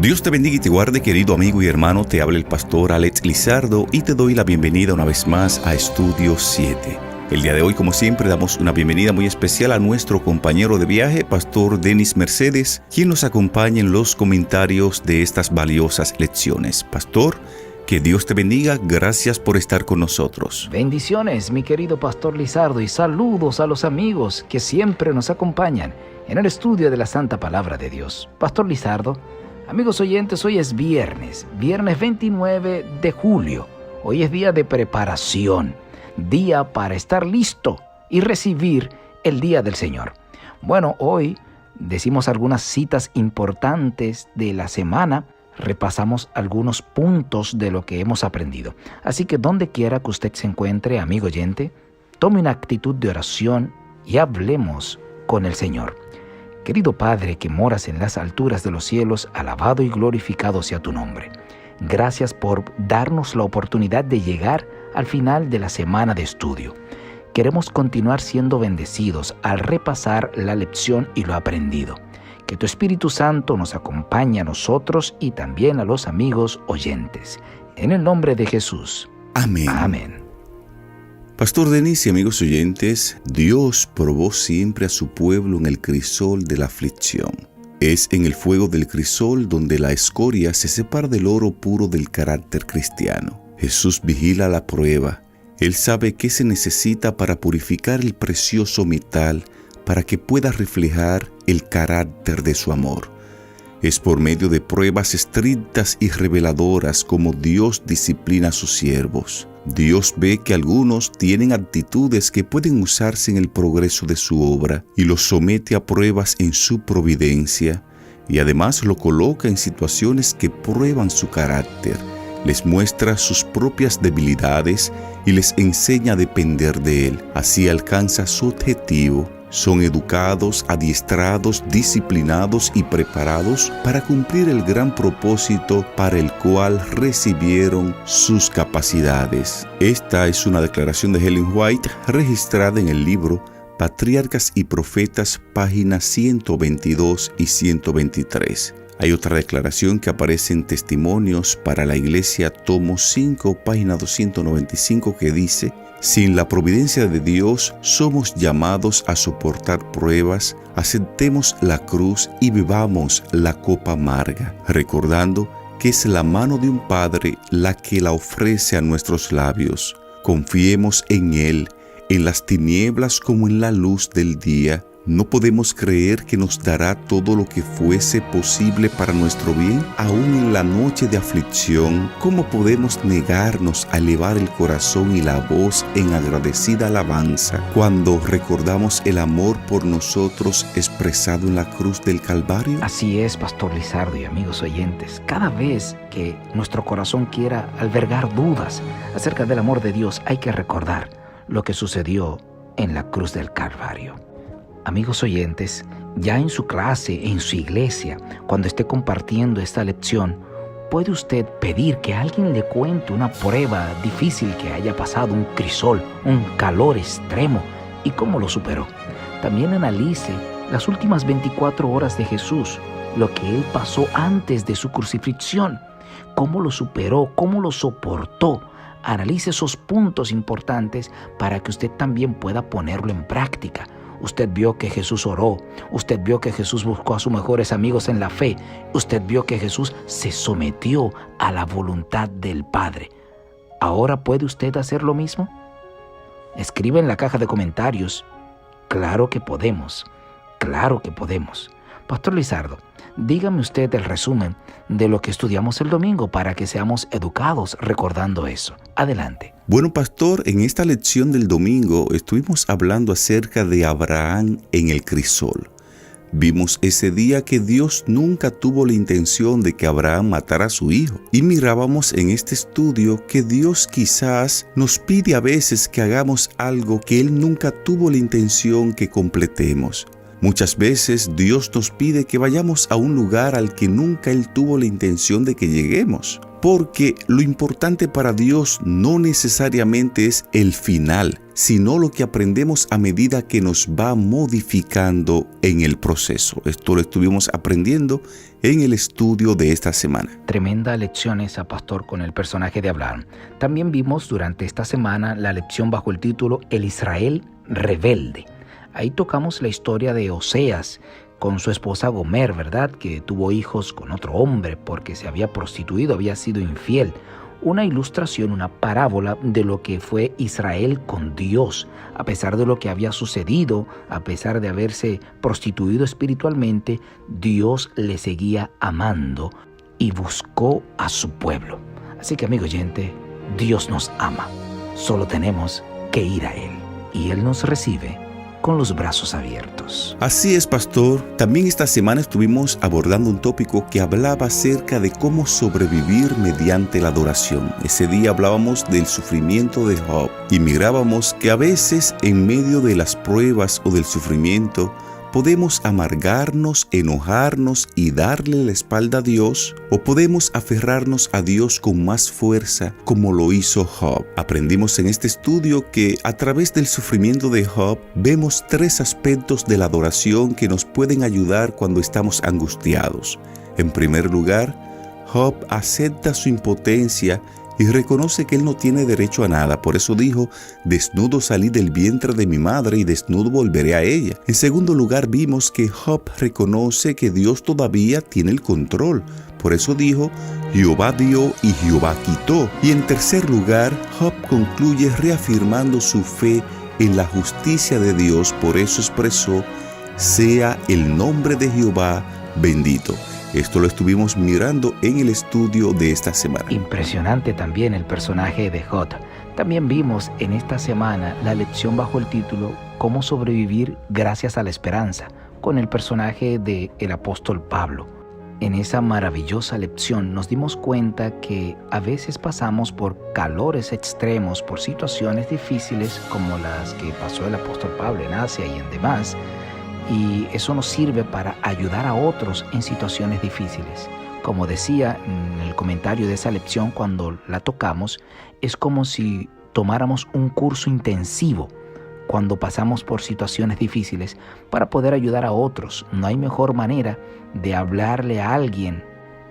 Dios te bendiga y te guarde, querido amigo y hermano. Te habla el pastor Alex Lizardo y te doy la bienvenida una vez más a Estudio 7. El día de hoy, como siempre, damos una bienvenida muy especial a nuestro compañero de viaje, Pastor Denis Mercedes, quien nos acompaña en los comentarios de estas valiosas lecciones. Pastor, que Dios te bendiga. Gracias por estar con nosotros. Bendiciones, mi querido Pastor Lizardo, y saludos a los amigos que siempre nos acompañan en el estudio de la Santa Palabra de Dios. Pastor Lizardo, amigos oyentes, hoy es viernes 29 de julio. Hoy es día de preparación, día para estar listo y recibir el día del Señor. Bueno, hoy decimos algunas citas importantes de la semana, repasamos algunos puntos de lo que hemos aprendido. Así que donde quiera que usted se encuentre, amigo oyente, tome una actitud de oración y hablemos con el Señor. Querido Padre que moras en las alturas de los cielos, alabado y glorificado sea tu nombre. Gracias por darnos la oportunidad de llegar al final de la semana de estudio. Queremos continuar siendo bendecidos al repasar la lección y lo aprendido. Que tu Espíritu Santo nos acompañe a nosotros y también a los amigos oyentes. En el nombre de Jesús. Amén. Amén. Pastor Denis y amigos oyentes, Dios probó siempre a su pueblo en el crisol de la aflicción. Es en el fuego del crisol donde la escoria se separa del oro puro del carácter cristiano. Jesús vigila la prueba. Él sabe qué se necesita para purificar el precioso metal para que pueda reflejar el carácter de su amor. Es por medio de pruebas estrictas y reveladoras como Dios disciplina a sus siervos. Dios ve que algunos tienen actitudes que pueden usarse en el progreso de su obra y los somete a pruebas en su providencia, y además lo coloca en situaciones que prueban su carácter, les muestra sus propias debilidades y les enseña a depender de Él. Así alcanza su objetivo. Son educados, adiestrados, disciplinados y preparados para cumplir el gran propósito para el cual recibieron sus capacidades. Esta es una declaración de Ellen White registrada en el libro Patriarcas y Profetas, páginas 122 y 123. Hay otra declaración que aparece en Testimonios para la Iglesia, tomo 5, página 295, que dice: sin la providencia de Dios somos llamados a soportar pruebas, aceptemos la cruz y bebamos la copa amarga, recordando que es la mano de un Padre la que la ofrece a nuestros labios. Confiemos en Él, en las tinieblas como en la luz del día. ¿No podemos creer que nos dará todo lo que fuese posible para nuestro bien? Aún en la noche de aflicción, ¿cómo podemos negarnos a elevar el corazón y la voz en agradecida alabanza cuando recordamos el amor por nosotros expresado en la cruz del Calvario? Así es, Pastor Lizardo y amigos oyentes. Cada vez que nuestro corazón quiera albergar dudas acerca del amor de Dios, hay que recordar lo que sucedió en la cruz del Calvario. Amigos oyentes, ya en su clase, en su iglesia, cuando esté compartiendo esta lección, puede usted pedir que alguien le cuente una prueba difícil que haya pasado, un crisol, un calor extremo, y cómo lo superó. También analice las últimas 24 horas de Jesús, lo que Él pasó antes de su crucifixión, cómo lo superó, cómo lo soportó. Analice esos puntos importantes para que usted también pueda ponerlo en práctica. Usted vio que Jesús oró, usted vio que Jesús buscó a sus mejores amigos en la fe, usted vio que Jesús se sometió a la voluntad del Padre. ¿Ahora puede usted hacer lo mismo? Escribe en la caja de comentarios. Claro que podemos, claro que podemos. Pastor Lizardo, dígame usted el resumen de lo que estudiamos el domingo para que seamos educados recordando eso. Adelante. Bueno, pastor, en esta lección del domingo estuvimos hablando acerca de Abraham en el crisol. Vimos ese día que Dios nunca tuvo la intención de que Abraham matara a su hijo. Y mirábamos en este estudio que Dios quizás nos pide a veces que hagamos algo que Él nunca tuvo la intención que completemos. Muchas veces Dios nos pide que vayamos a un lugar al que nunca Él tuvo la intención de que lleguemos. porque lo importante para Dios no necesariamente es el final, sino lo que aprendemos a medida que nos va modificando en el proceso. Esto lo estuvimos aprendiendo en el estudio de esta semana. Tremenda lección esa, pastor, con el personaje de Abraham. También vimos durante esta semana la lección bajo el título El Israel rebelde. Ahí tocamos la historia de Oseas con su esposa Gomer, ¿verdad? Que tuvo hijos con otro hombre porque se había prostituido, había sido infiel. Una ilustración, una parábola de lo que fue Israel con Dios. A pesar de lo que había sucedido, a pesar de haberse prostituido espiritualmente, Dios le seguía amando y buscó a su pueblo. Así que, amigo oyente, Dios nos ama. Solo tenemos que ir a Él y Él nos recibe con los brazos abiertos. Así es, pastor. También esta semana estuvimos abordando un tópico que hablaba acerca de cómo sobrevivir mediante la adoración. Ese día hablábamos del sufrimiento de Job y mirábamos que a veces en medio de las pruebas o del sufrimiento podemos amargarnos, enojarnos y darle la espalda a Dios, o podemos aferrarnos a Dios con más fuerza como lo hizo Job. Aprendimos en este estudio que a través del sufrimiento de Job vemos 3 aspectos de la adoración que nos pueden ayudar cuando estamos angustiados. En primer lugar, Job acepta su impotencia y reconoce que él no tiene derecho a nada. Por eso dijo: desnudo salí del vientre de mi madre y desnudo volveré a ella. En segundo lugar, vimos que Job reconoce que Dios todavía tiene el control. Por eso dijo: Jehová dio y Jehová quitó. Y en tercer lugar, Job concluye reafirmando su fe en la justicia de Dios. Por eso expresó: sea el nombre de Jehová bendito. Esto lo estuvimos mirando en el estudio de esta semana. Impresionante también el personaje de Job. También vimos en esta semana la lección bajo el título Cómo sobrevivir gracias a la esperanza, con el personaje del apóstol Pablo. En esa maravillosa lección nos dimos cuenta que a veces pasamos por calores extremos, por situaciones difíciles como las que pasó el apóstol Pablo en Asia y en demás. Y eso nos sirve para ayudar a otros en situaciones difíciles. Como decía en el comentario de esa lección cuando la tocamos, es como si tomáramos un curso intensivo cuando pasamos por situaciones difíciles para poder ayudar a otros. No hay mejor manera de hablarle a alguien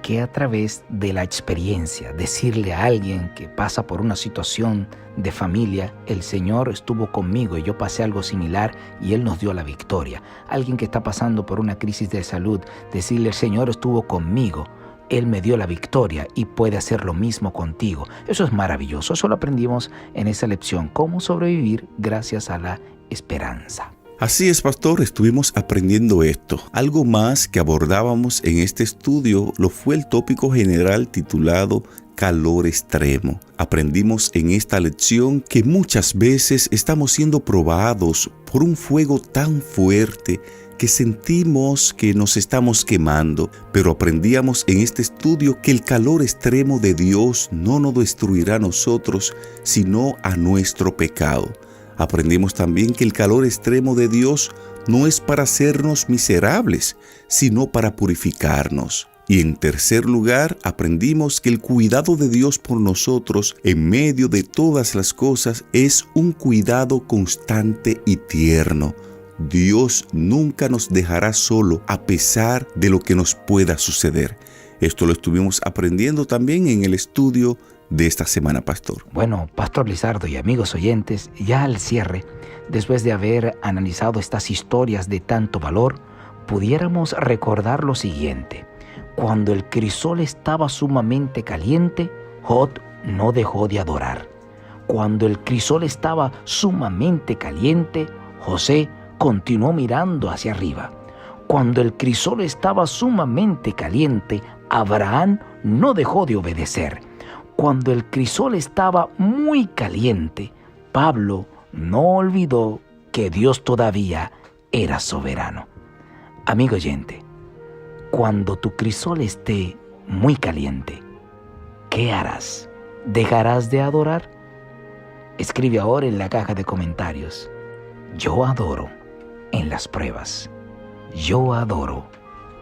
que a través de la experiencia, decirle a alguien que pasa por una situación de familia: el Señor estuvo conmigo y yo pasé algo similar y Él nos dio la victoria. Alguien que está pasando por una crisis de salud, decirle: el Señor estuvo conmigo, Él me dio la victoria y puede hacer lo mismo contigo. Eso es maravilloso. Eso lo aprendimos en esa lección, cómo sobrevivir gracias a la esperanza. Así es, pastor, estuvimos aprendiendo esto. Algo más que abordábamos en este estudio lo fue el tópico general titulado calor extremo. Aprendimos en esta lección que muchas veces estamos siendo probados por un fuego tan fuerte que sentimos que nos estamos quemando, pero aprendíamos en este estudio que el calor extremo de Dios no nos destruirá a nosotros, sino a nuestro pecado. Aprendimos también que el calor extremo de Dios no es para hacernos miserables, sino para purificarnos. Y en tercer lugar, aprendimos que el cuidado de Dios por nosotros en medio de todas las cosas es un cuidado constante y tierno. Dios nunca nos dejará solo a pesar de lo que nos pueda suceder. Esto lo estuvimos aprendiendo también en el estudio de esta semana, pastor. Bueno, Pastor Lizardo y amigos oyentes, ya al cierre, después de haber analizado estas historias de tanto valor, pudiéramos recordar lo siguiente. Cuando el crisol estaba sumamente caliente, Job no dejó de adorar. Cuando el crisol estaba sumamente caliente, José continuó mirando hacia arriba. Cuando el crisol estaba sumamente caliente, Abraham no dejó de obedecer. Cuando el crisol estaba muy caliente, Pablo no olvidó que Dios todavía era soberano. Amigo oyente, cuando tu crisol esté muy caliente, ¿qué harás? ¿Dejarás de adorar? Escribe ahora en la caja de comentarios: yo adoro en las pruebas. Yo adoro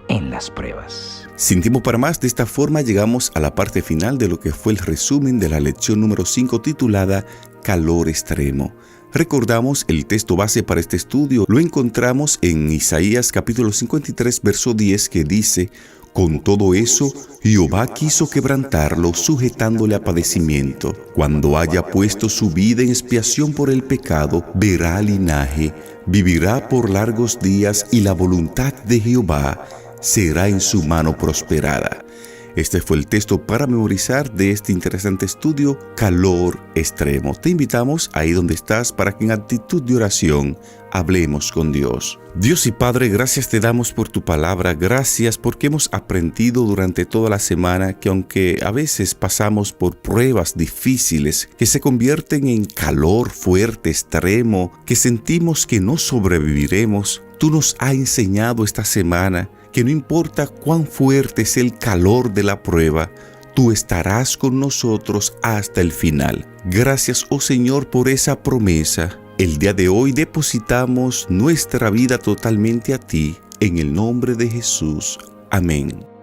en las pruebas. Sin tiempo para más, de esta forma llegamos a la parte final de lo que fue el resumen de la lección número 5 titulada Calor extremo. Recordamos el texto base para este estudio, lo encontramos en Isaías capítulo 53 verso 10 que dice: con todo eso, Jehová quiso quebrantarlo, sujetándole a padecimiento. Cuando haya puesto su vida en expiación por el pecado, verá linaje, vivirá por largos días y la voluntad de Jehová será en su mano prosperada. Este fue el texto para memorizar de este interesante estudio, Calor extremo. Te invitamos ahí donde estás para que en actitud de oración hablemos con Dios. Dios y Padre, gracias te damos por tu palabra, gracias porque hemos aprendido durante toda la semana que aunque a veces pasamos por pruebas difíciles que se convierten en calor fuerte, extremo, que sentimos que no sobreviviremos, tú nos has enseñado esta semana que no importa cuán fuerte es el calor de la prueba, tú estarás con nosotros hasta el final. Gracias, oh Señor, por esa promesa. El día de hoy depositamos nuestra vida totalmente a ti, en el nombre de Jesús. Amén.